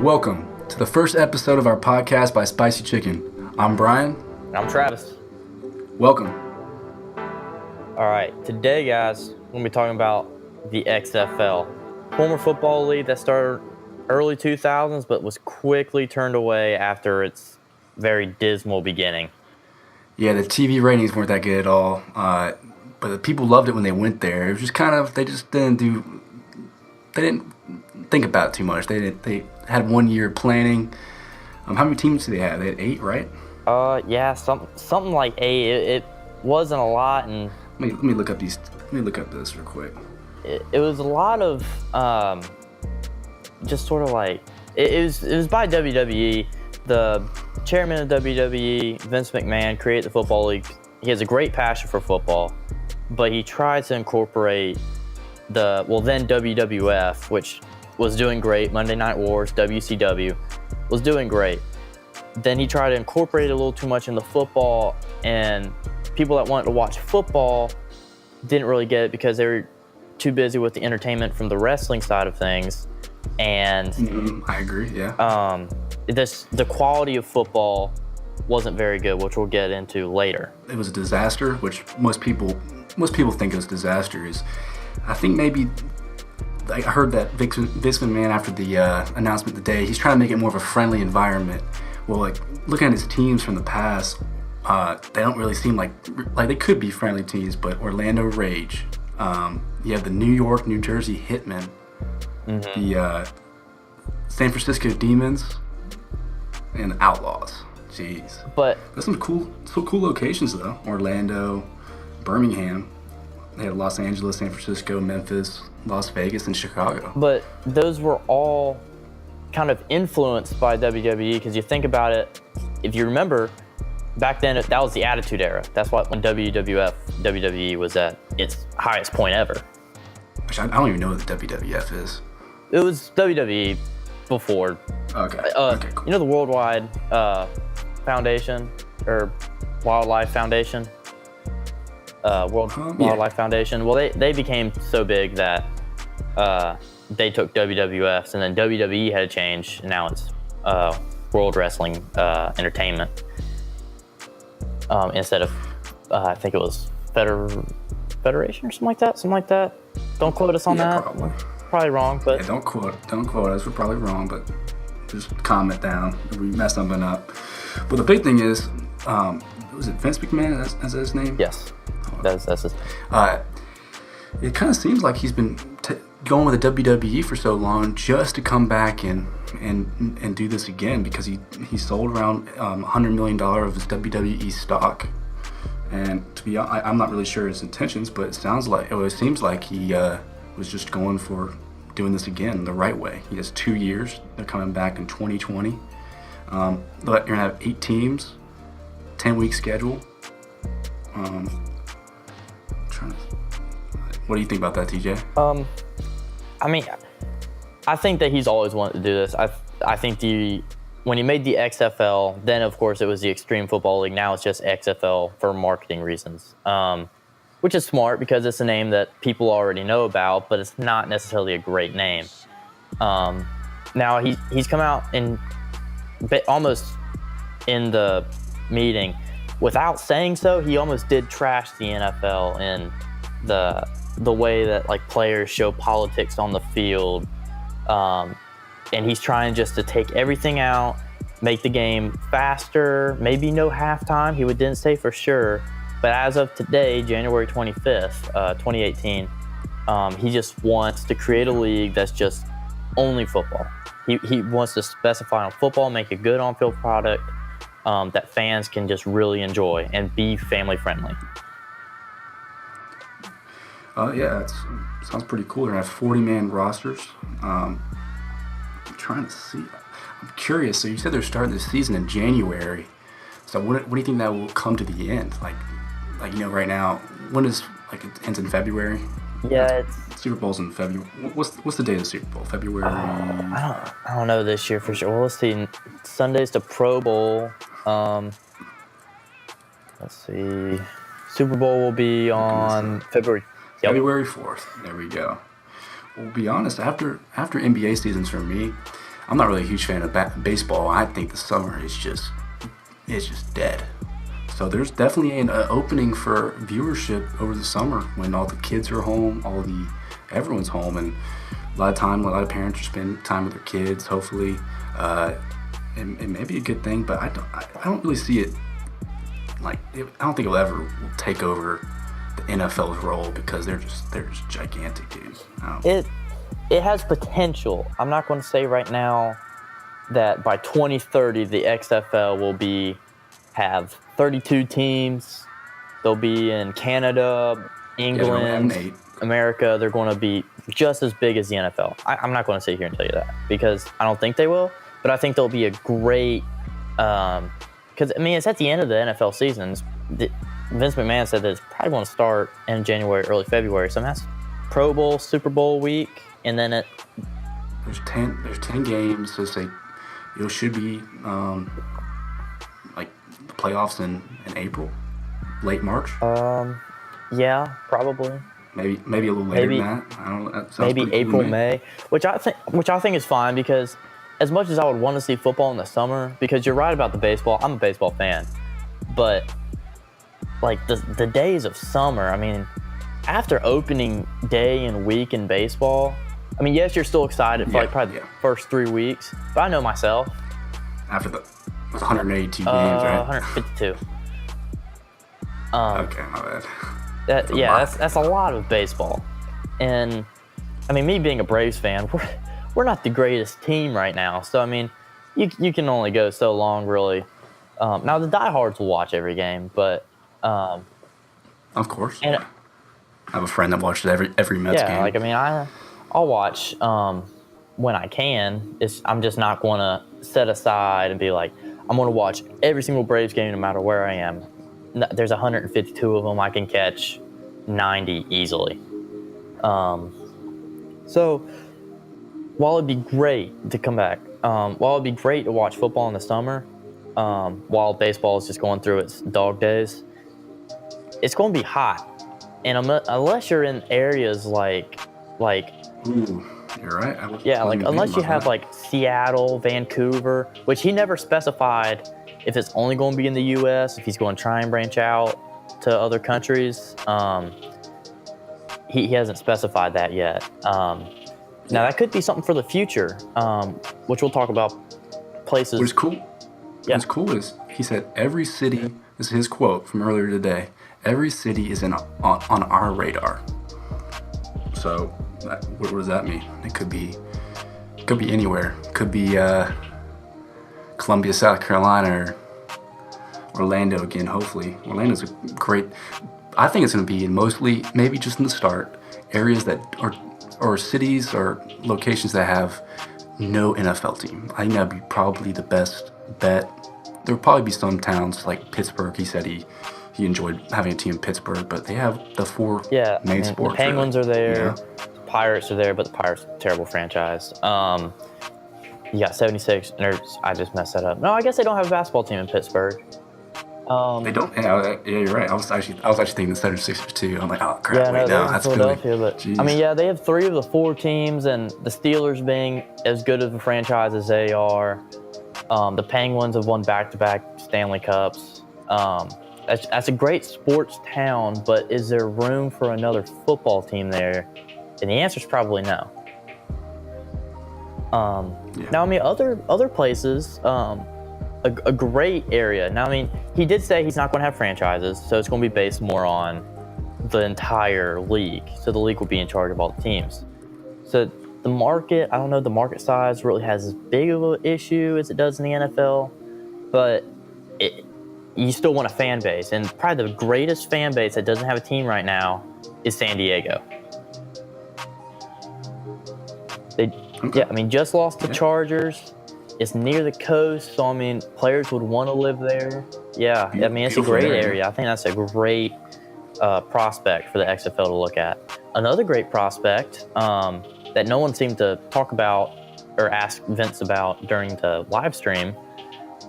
Welcome to the first episode of our podcast by Spicy Chicken. I'm Brian. And I'm Travis. Welcome. All right, today, guys, we're going to be talking about the XFL, former football league that started early 2000s but was quickly turned away after its very dismal beginning. Yeah, the TV ratings weren't that good at all, but the people loved it when they went there. It was just kind of, they didn't think about it too much. They had 1 year planning. How many teams do they have? They had 8, right? Yeah, something like 8. It wasn't a lot, and Let me look up this real quick. it was a lot of just sort of like it was by WWE. The chairman of WWE, Vince McMahon, created the football league. He has a great passion for football, but he tried to incorporate then WWF, which was doing great. Monday Night Wars, WCW, was doing great. Then he tried to incorporate it a little too much into football, and people that wanted to watch football didn't really get it because they were too busy with the entertainment from the wrestling side of things. And I agree, yeah. The quality of football wasn't very good, which we'll get into later. It was a disaster, which most people think it was a disaster. I think maybe I heard that Vince McMahon, after the announcement today, he's trying to make it more of a friendly environment. Well, like looking at his teams from the past, they don't really seem like they could be friendly teams. But Orlando Rage, you have the New York, New Jersey Hitmen, the San Francisco Demons, and the Outlaws. Jeez, but there's some cool locations though. Orlando, Birmingham. They had Los Angeles, San Francisco, Memphis, Las Vegas, and Chicago. But those were all kind of influenced by WWE, because you think about it, if you remember, back then that was the Attitude Era. That's when WWE was at its highest point ever. Actually, I don't even know what the WWF is. It was WWE before. Okay. Cool. You know the Worldwide Foundation or Wildlife Foundation? Wildlife Foundation. Well, they became so big that they took WWFs, and then WWE had to change, and now it's World Wrestling Entertainment instead of I think it was Federation or something like that. Don't quote us on that. Probably wrong, but yeah, don't quote us. We're probably wrong, but just comment down if we mess something up. But the big thing is, was it Vince McMahon? Is that his name? Yes. That's his. It kind of seems like he's been going with the WWE for so long just to come back and do this again, because he sold around $100 million of his WWE stock. And to be honest, I'm not really sure his intentions, but it seems like he was just going for doing this again the right way. He has 2 years. They're coming back in 2020. But you're gonna have 8 teams, 10-week schedule. What do you think about that, TJ? I mean, I think that he's always wanted to do this. I think when he made the XFL, then of course it was the Extreme Football League. Now it's just XFL for marketing reasons, which is smart because it's a name that people already know about, but it's not necessarily a great name. Now he's come out and almost in the meeting, without saying so, he almost did trash the NFL in the way that like players show politics on the field, and he's trying just to take everything out, make the game faster, maybe no halftime. He didn't say for sure, but as of today, January 25th, 2018, he just wants to create a league that's just only football. He wants to specify on football, make a good on-field product that fans can just really enjoy and be family friendly. Yeah, it sounds pretty cool. They're going to have 40-man rosters. I'm trying to see. I'm curious. So you said they're starting this season in January. So what do you think that will come to the end? Like right now, when is it ends in February? Yeah, Super Bowl's in February. What's the date of the Super Bowl? February. I don't know this year for sure. Well, let's see. Sunday's the Pro Bowl. Let's see. Super Bowl will be on February. February 4th. There we go. Well, to be honest, after NBA seasons for me, I'm not really a huge fan of baseball. I think the summer is just dead. So there's definitely an opening for viewership over the summer when all the kids are home, everyone's home, and a lot of parents are spending time with their kids. Hopefully, it may be a good thing, but I don't really see it. I don't think it'll ever take over the NFL's role because they're just gigantic, dude. It has potential. I'm not going to say right now that by 2030 the XFL will have 32 teams. They'll be in Canada, England, America. They're going to be just as big as the NFL. I'm not going to sit here and tell you that because I don't think they will, but I think they'll be a great because, it's at the end of the NFL seasons. Vince McMahon said that it's probably going to start in January, early February. So that's Pro Bowl, Super Bowl week, and then there's 10 games. So say it should be the playoffs in April, late March. Yeah, probably. Maybe a little later than that. I don't know. That maybe April, May, which I think is fine because as much as I would want to see football in the summer, because you're right about the baseball. I'm a baseball fan, but the days of summer, after opening day and week in baseball, yes, you're still excited for probably the first 3 weeks, but I know myself. After the 182 games, right? 152. Okay, my bad. That's a lot of baseball, and me being a Braves fan, we're not the greatest team right now, so you can only go so long, really. Now the diehards will watch every game, but of course. And I have a friend that watches every Mets game. I'll watch when I can. I'm just not going to set aside and be like, I'm going to watch every single Braves game no matter where I am. There's 152 of them. I can catch 90 easily. So while it'd be great to come back, while it'd be great to watch football in the summer, while baseball is just going through its dog days, it's going to be hot. And unless you're in areas like Ooh, you're right. Unless you have Seattle, Vancouver, which he never specified if it's only going to be in the U.S., if he's going to try and branch out to other countries. He hasn't specified that yet. Now that could be something for the future, which we'll talk about places. What's cool? Yeah. What's cool is he said every city. This is his quote from earlier today. Every city is on our radar. So, what does that mean? It could be anywhere. It could be Columbia, South Carolina, or Orlando again. Hopefully, Orlando's a great. I think it's going to be mostly, maybe just in the start, areas that or cities or locations that have no NFL team. I think that'd be probably the best bet. There would probably be some towns like Pittsburgh. He said he enjoyed having a team in Pittsburgh, but they have the four main sports. The Penguins are there, the Pirates are there, but the Pirates are a terrible franchise. You got 76. I just messed that up. No, I guess they don't have a basketball team in Pittsburgh. They don't. Yeah, you're right. I was actually thinking the 76ers too. I'm like, oh crap! Wait, no, that's Philadelphia. But they have 3 of the 4 teams, and the Steelers being as good of a franchise as they are. The Penguins have won back-to-back Stanley Cups. That's a great sports town, but is there room for another football team there? And the answer is probably no. Now, other places, a great area. Now, he did say he's not going to have franchises, so it's going to be based more on the entire league. So the league will be in charge of all the teams. So the market, I don't know, the market size really has as big of an issue as it does in the NFL, but you still want a fan base. And probably the greatest fan base that doesn't have a team right now is San Diego. Just lost the Chargers. It's near the coast, so players would want to live there. Yeah, it's a great area. I think that's a great prospect for the XFL to look at. Another great prospect that no one seemed to talk about or ask Vince about during the live stream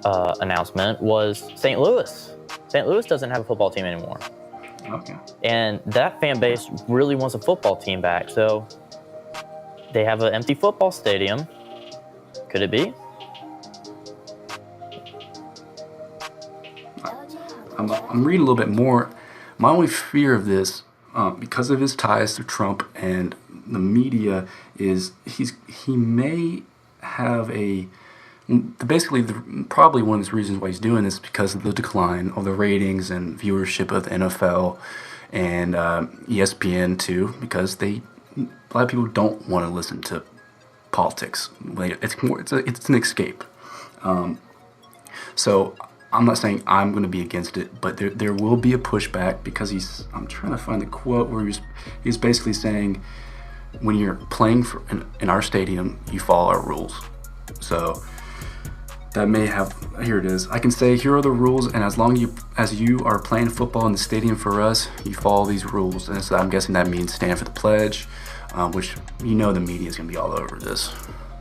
announcement was St. Louis. St. Louis doesn't have a football team anymore. Okay. And that fan base really wants a football team back, so they have an empty football stadium Could it be? I'm reading a little bit more. My only fear of this, because of his ties to Trump and the media, is he may have probably one of the reasons why he's doing this is because of the decline of the ratings and viewership of the NFL and ESPN too, because a lot of people don't want to listen to politics. It's an escape. So I'm not saying I'm going to be against it, but there will be a pushback because I'm trying to find the quote where he's basically saying, when you're playing in our stadium, you follow our rules. So that may have, here it is. I can say, here are the rules, and as long as you are playing football in the stadium for us, you follow these rules. And so I'm guessing that means stand for the pledge, which the media is going to be all over this,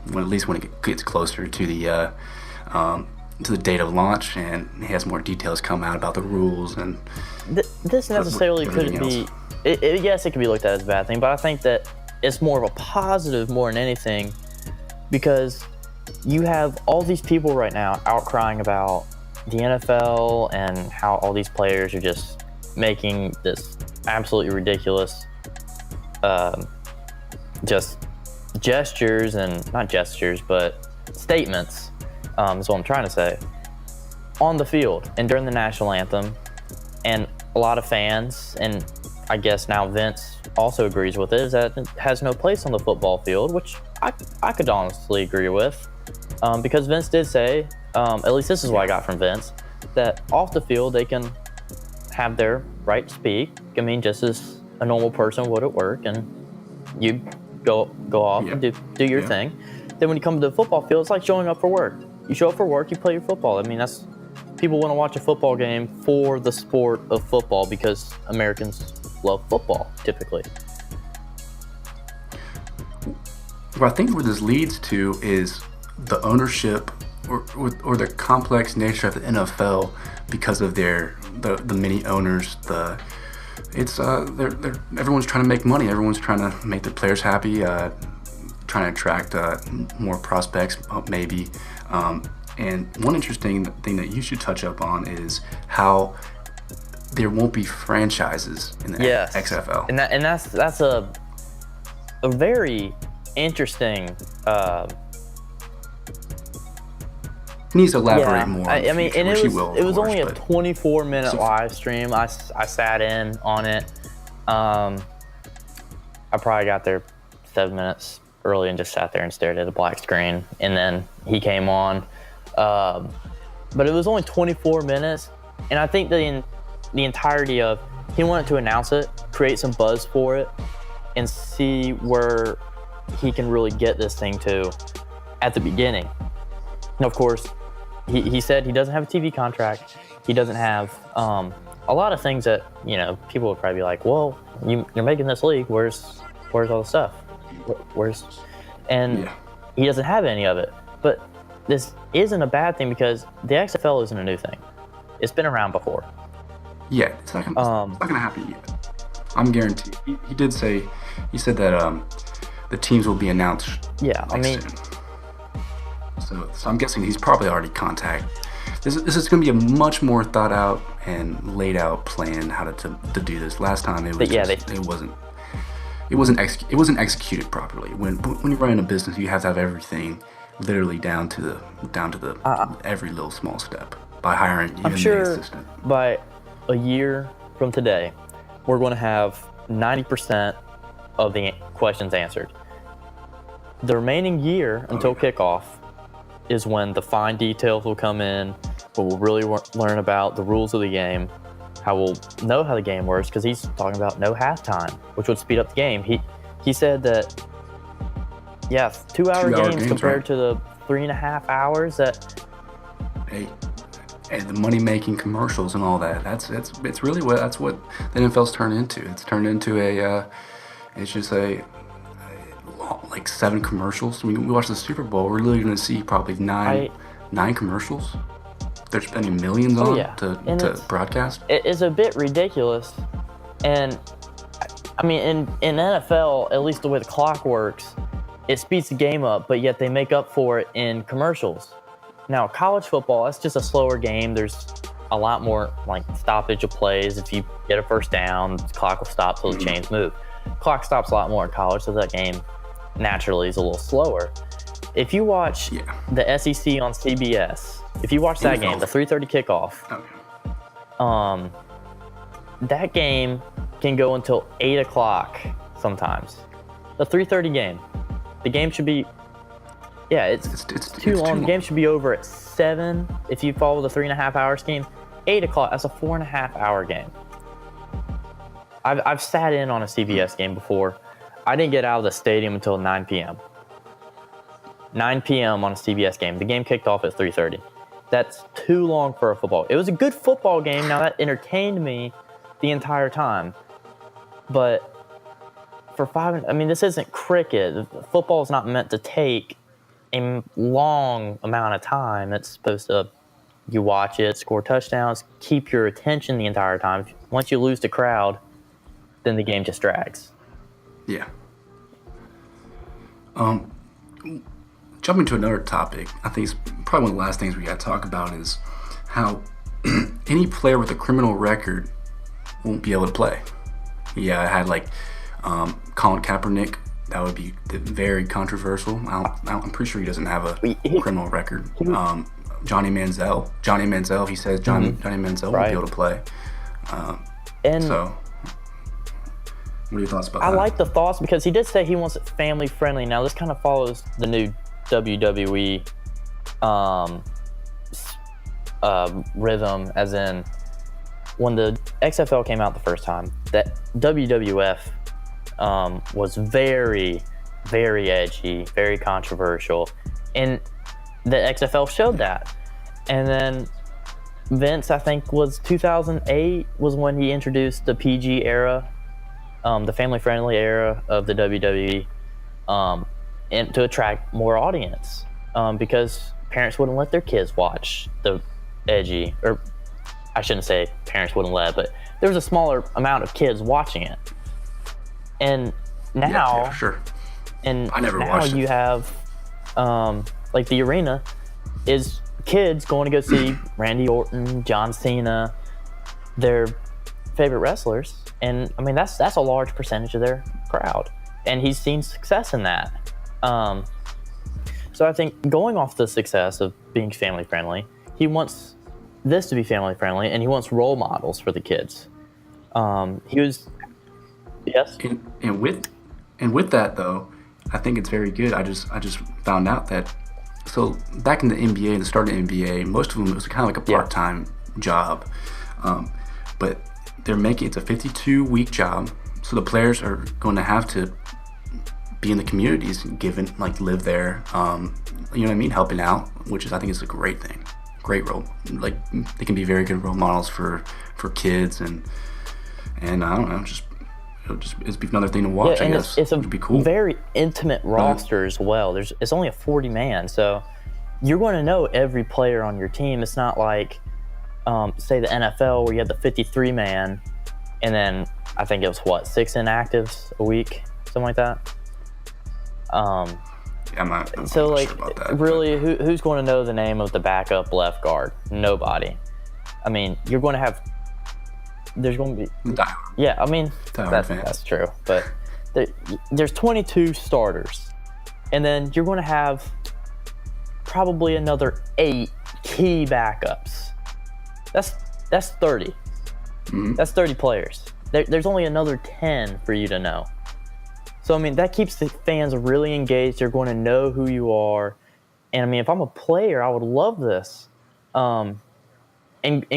at least when it gets closer to the date of launch, and he has more details come out about the rules and this necessarily couldn't be. Yes, it could be looked at as a bad thing, but I think that it's more of a positive more than anything, because you have all these people right now outcrying about the NFL and how all these players are just making this absolutely ridiculous, just gestures, and not gestures, but statements. Is what I'm trying to say, on the field and during the national anthem. And a lot of fans, and I guess now Vince also agrees with it, is that it has no place on the football field, which I could honestly agree with, because Vince did say, at least this is what I got from Vince, that off the field they can have their right to speak. I mean, just as a normal person would at work, and you go off and do your thing. Then when you come to the football field, it's like showing up for work. You show up for work, you play your football. I mean, people want to watch a football game for the sport of football, because Americans love football, typically. What I think what this leads to is the ownership or the complex nature of the NFL, because of the many owners. Everyone's trying to make money. Everyone's trying to make their players happy. Trying to attract more prospects, maybe. And one interesting thing that you should touch up on is how there won't be franchises in the XFL. And that's a very interesting. He needs to elaborate more. I mean, and it was only a 24-minute live stream. I sat in on it. I probably got there 7 minutes early and just sat there and stared at a black screen, and then he came on. But it was only 24 minutes, and I think the entirety of, he wanted to announce it, create some buzz for it, and see where he can really get this thing to at the beginning. And of course, he said he doesn't have a TV contract. He doesn't have a lot of things that, people would probably be like, well, you're making this league, where's all the stuff? He doesn't have any of it. But this isn't a bad thing, because the XFL isn't a new thing. It's been around before. Yeah, it's not gonna happen yet. I'm guaranteed. He said that the teams will be announced. Yeah, soon. So I'm guessing he's probably already contacted. This is going to be a much more thought out and laid out plan how to do this. Last time it wasn't executed properly. When you're running a business, you have to have everything literally down to the every little small step by hiring even I'm sure the assistant. By a year from today, we're going to have 90% of the questions answered. The remaining year until kickoff is when the fine details will come in, but we'll really learn about the rules of the game, how we'll know how the game works, because he's talking about no halftime, which would speed up the game. He said that, 2-hour games compared to the 3.5 hours that... And the money-making commercials and all that. It's really what the NFL's turned into. It's turned into like 7 commercials. We watch the Super Bowl. We're really going to see probably nine commercials. They're spending millions on to broadcast. It's a bit ridiculous, and I mean, in NFL, at least the way the clock works, it speeds the game up, but yet they make up for it in commercials. Now, college football, that's just a slower game. There's a lot more like stoppage of plays. If you get a first down, the clock will stop till the chains move. Clock stops a lot more in college, so that game naturally is a little slower. If you watch the SEC on CBS, if you watch that game, the 3:30 kickoff, that game can go until 8 o'clock sometimes. The 3:30 game. The game should be, it's too long. The game should be over at 7 if you follow the 3.5 hour scheme. 8 o'clock, that's a 4.5 hour game. I've sat in on a CBS game before. I didn't get out of the stadium until 9 p.m. 9 p.m. on a CBS game. The game kicked off at 3:30. That's too long for a football. It was a good football game. Now, that entertained me the entire time. But for this isn't cricket. Football is not meant to take a long amount of time. It's supposed to, you watch it, score touchdowns, keep your attention the entire time. Once you lose the crowd, then the game just drags. Yeah. Jumping to another topic, I think it's probably one of the last things we got to talk about is how any player with a criminal record won't be able to play. Yeah, I had Colin Kaepernick. That would be very controversial. I'm pretty sure he doesn't have a criminal record. Johnny Manziel. He says Johnny Manziel won't be able to play. So, what are your thoughts about that? I like the thoughts because he did say he wants it family friendly. Now, this kind of follows the new WWE rhythm, as in when the XFL came out the first time, that WWF was very, very edgy, very controversial, and the XFL showed that. And then Vince, I think, was 2008 was when he introduced the PG era, the family-friendly era of the WWE, and to attract more audience, because parents wouldn't let their kids watch the edgy, or I shouldn't say parents wouldn't let, but there was a smaller amount of kids watching it. And now, sure. And I never now watched you it. have, the arena is kids going to go see Randy Orton, John Cena, their favorite wrestlers, and that's a large percentage of their crowd, and he's seen success in that. So I think going off the success of being family friendly, he wants this to be family friendly, and he wants role models for the kids. He was, yes. And with that though, I think it's very good. I just found out that back in the NBA, the start of the NBA, most of them it was kind of like a part-time job, but they're making it's a 52-week job, so the players are going to have to be in the communities, live there, you know what I mean, helping out, which I think is a great thing, great role. They can be very good role models for kids, and I don't know, it'd be another thing to watch. I guess it's a It'd be cool. Very intimate roster as well. It's only a 40-man, so you're going to know every player on your team. It's not like say the NFL where you have the 53-man, and then I think it was 6 inactives a week, something like that. I'm not sure about that. Really, who's going to know the name of the backup left guard? Nobody. You're going to have. There's going to be. That's true. But there's 22 starters, and then you're going to have probably another 8 key backups. That's 30. Mm-hmm. That's 30 players. There's only another 10 for you to know. So, that keeps the fans really engaged. They're going to know who you are. And, if I'm a player, I would love this. And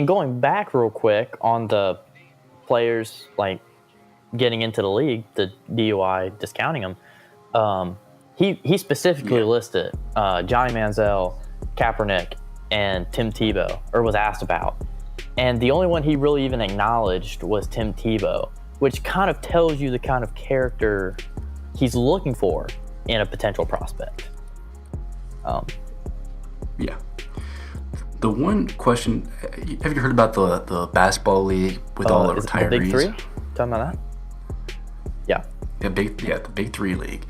going back real quick on the players, getting into the league, the DUI, discounting them, he specifically listed Johnny Manziel, Kaepernick, and Tim Tebow, or was asked about. And the only one he really even acknowledged was Tim Tebow, which kind of tells you the kind of character he's looking for in a potential prospect. Yeah. The one question, have you heard about the basketball league with all the retirees? The Big Three? Talking about that? Yeah. The Big Three league.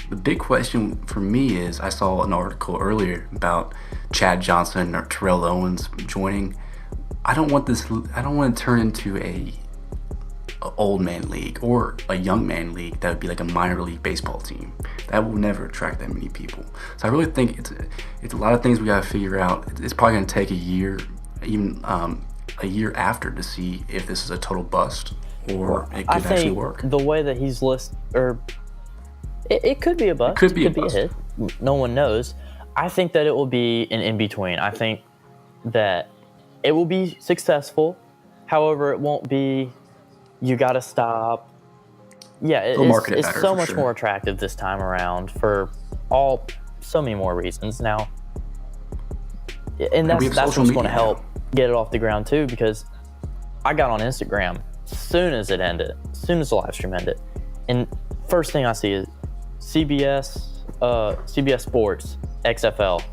The big question for me is I saw an article earlier about Chad Johnson or Terrell Owens joining. I don't want this. I don't want to turn into a old man league or a young man league that would be like a minor league baseball team. That will never attract that many people. So I really think it's a lot of things we got to figure out. It's probably going to take a year, even a year after, to see if this is a total bust or it could actually work. The way that he's listed, or it could be a bust. It could be a hit. No one knows. I think that it will be an in-between. I think that it will be successful. However, it won't be, you got to stop. Yeah, it's so much more attractive this time around for so many more reasons now. And that's what's going to help get it off the ground too, because I got on Instagram as soon as it ended, as soon as the live stream ended. And first thing I see is CBS Sports, XFL,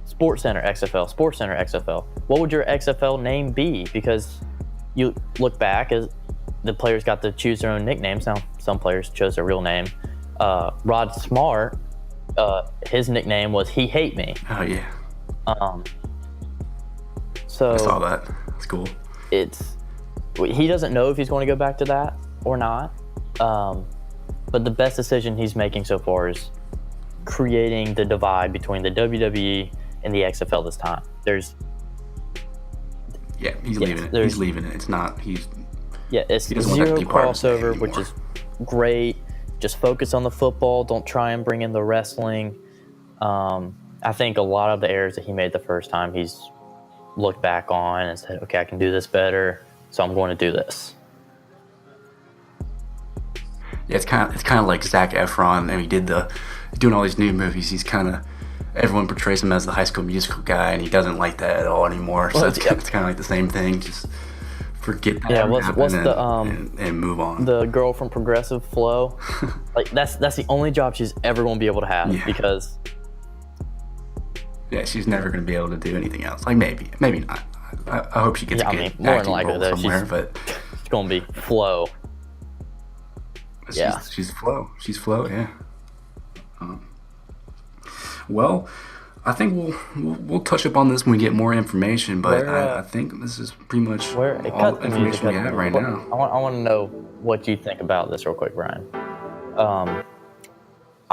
SportsCenter, XFL, SportsCenter, XFL. What would your XFL name be? Because you look back, as the players got to choose their own nicknames. Now, some players chose their real name. Rod Smart, his nickname was He Hate Me. Oh, yeah. So I saw that. That's cool. He doesn't know if he's going to go back to that or not. But the best decision he's making so far is creating the divide between the WWE and the XFL this time. He's leaving it. He's leaving it. It's not. It's zero crossover, which is great. Just focus on the football. Don't try and bring in the wrestling. I think a lot of the errors that he made the first time, he's looked back on and said, okay, I can do this better, so I'm going to do this. Yeah, it's kind of like Zac Efron, and he doing all these new movies. He's kind of, everyone portrays him as the High School Musical guy, and he doesn't like that at all anymore. So it's kind of like the same thing. Just forget that. Yeah, what's and move on. The girl from Progressive Flow, like that's the only job she's ever going to be able to have because. Yeah, she's never going to be able to do anything else. Like maybe not. I hope she gets a good more acting than likely, role somewhere, but it's going to be Flo. She's Flo. She's Flo. Yeah. Well, I think we'll touch upon this when we get more information, but I think this is pretty much all the information we have right now. I want to know what you think about this real quick, Brian. I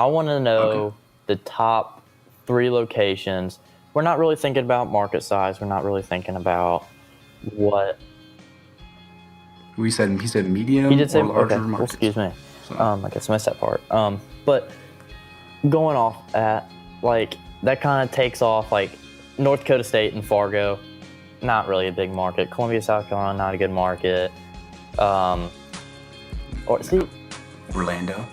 want to know the top 3 locations. We're not really thinking about market size. We're not really thinking about what. He said medium. He did say larger markets. Well, excuse me. So. I guess I missed that part. But going off at that kind of takes off North Dakota State and Fargo, not really a big market. Columbia, South Carolina, not a good market. Orlando.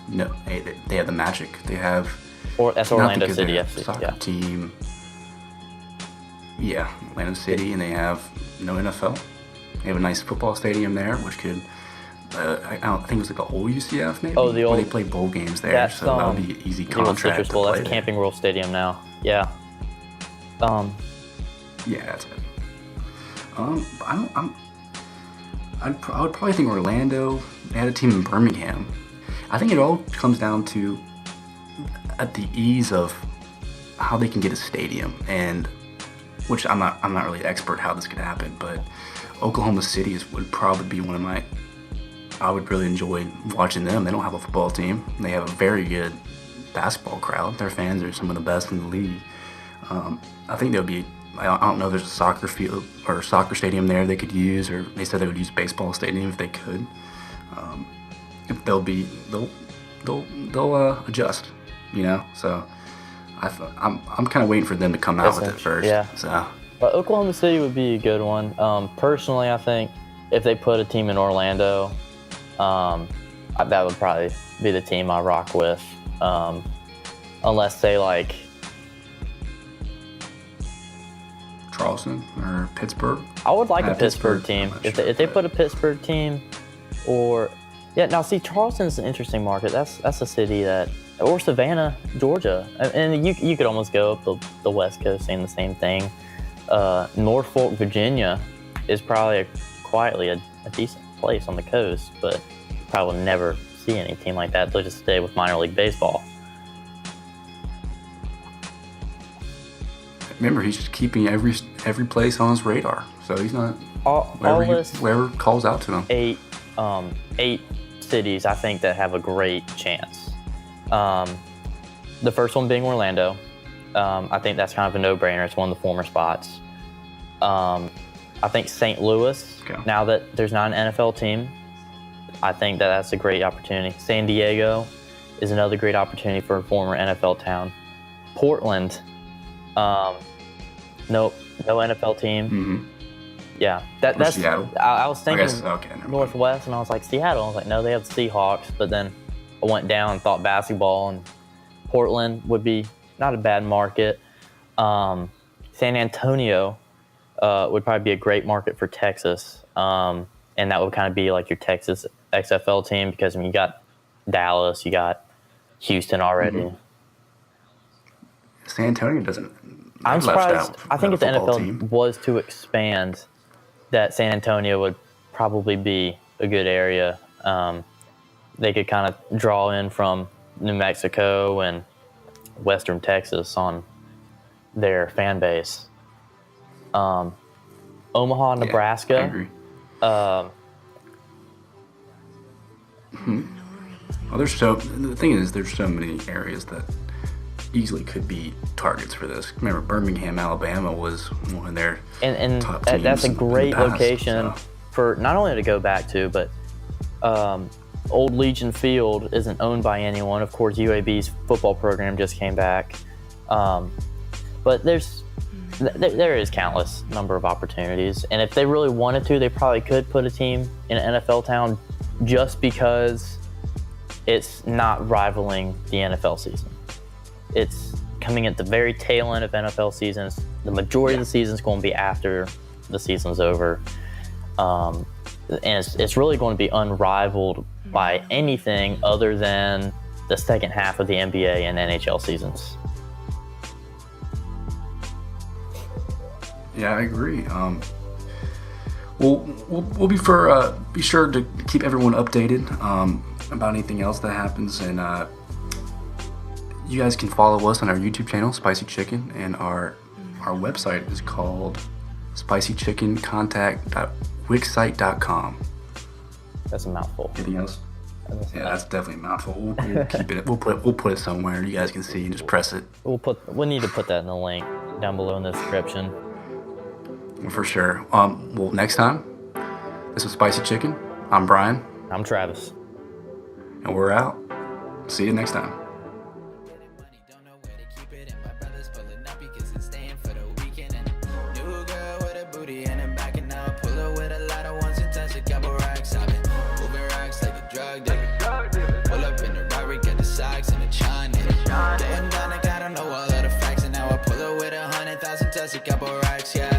No, they have the Magic. They have. That's Orlando City FC. Soccer team. Yeah, Orlando City, and they have no NFL. They have a nice football stadium there, which could. I think it was like the old UCF, maybe. Oh, the old. They play bowl games there, so that would be an easy contract to play. That's Camping World Stadium now. Yeah. Yeah, that's it. I would probably think Orlando. They had a team in Birmingham. I think it all comes down to at the ease of how they can get a stadium, and which I'm not really an expert how this could happen, but Oklahoma City would probably be one of I would really enjoy watching them. They don't have a football team. They have a very good basketball crowd. Their fans are some of the best in the league. I think there'll be. I don't know if there's a soccer field or soccer stadium there they could use, or they said they would use baseball stadium if they could. If they'll adjust, So I'm kind of waiting for them to come out with it first. Yeah. So. But Oklahoma City would be a good one. Personally, I think if they put a team in Orlando, that would probably be the team I rock with, unless they Charleston or Pittsburgh. I would like a Pittsburgh team. If they put a Pittsburgh team, now see, Charleston's an interesting market. That's a city or Savannah, Georgia, and you could almost go up the West Coast saying the same thing. Norfolk, Virginia, is probably quietly a decent place on the coast, but probably never see any team like that. They'll just stay with minor league baseball. Remember, he's just keeping every place on his radar, so he's not wherever calls out to him. Eight cities I think that have a great chance. The first one being Orlando. I think that's kind of a no-brainer. It's one of the former spots. I think St. Louis, now that there's not an NFL team, I think that's a great opportunity. San Diego is another great opportunity for a former NFL town. Portland, no NFL team. Mm-hmm. Yeah, that's Seattle. I was thinking Northwest, and I was like Seattle. I was like, no, they have the Seahawks. But then I went down and thought basketball, and Portland would be not a bad market. San Antonio would probably be a great market for Texas, and that would kind of be like your Texas XFL team because you got Dallas, you got Houston already. Mm-hmm. San Antonio doesn't. I'm surprised. I think if the NFL was to expand, that San Antonio would probably be a good area. They could kind of draw in from New Mexico and Western Texas on their fan base. Omaha, Nebraska. I agree. Well, the thing is, there's so many areas that easily could be targets for this. Remember, Birmingham, Alabama was one of their top teams. That's a great location so. For not only to go back to, but Old Legion Field isn't owned by anyone. Of course, UAB's football program just came back. But there is countless number of opportunities. And if they really wanted to, they probably could put a team in an NFL town just because it's not rivaling the NFL season. It's coming at the very tail end of NFL seasons. The majority of the season is going to be after the season's over. And it's really going to be unrivaled by anything other than the second half of the NBA and NHL seasons. Yeah, I agree. We'll be sure to keep everyone updated about anything else that happens, and you guys can follow us on our YouTube channel, Spicy Chicken, and our website is called spicychickencontact.wixsite.com. That's a mouthful. Anything else? That's definitely a mouthful. We'll keep it. We'll put it somewhere you guys can see and just press it. We need to put that in the link down below in the description. For sure. Well, next time, this was Spicy Chicken. I'm Brian. I'm Travis. And we're out. See you next time. Got to know all of the facts, and now I pull up with 100,000 touch a couple racks, yeah.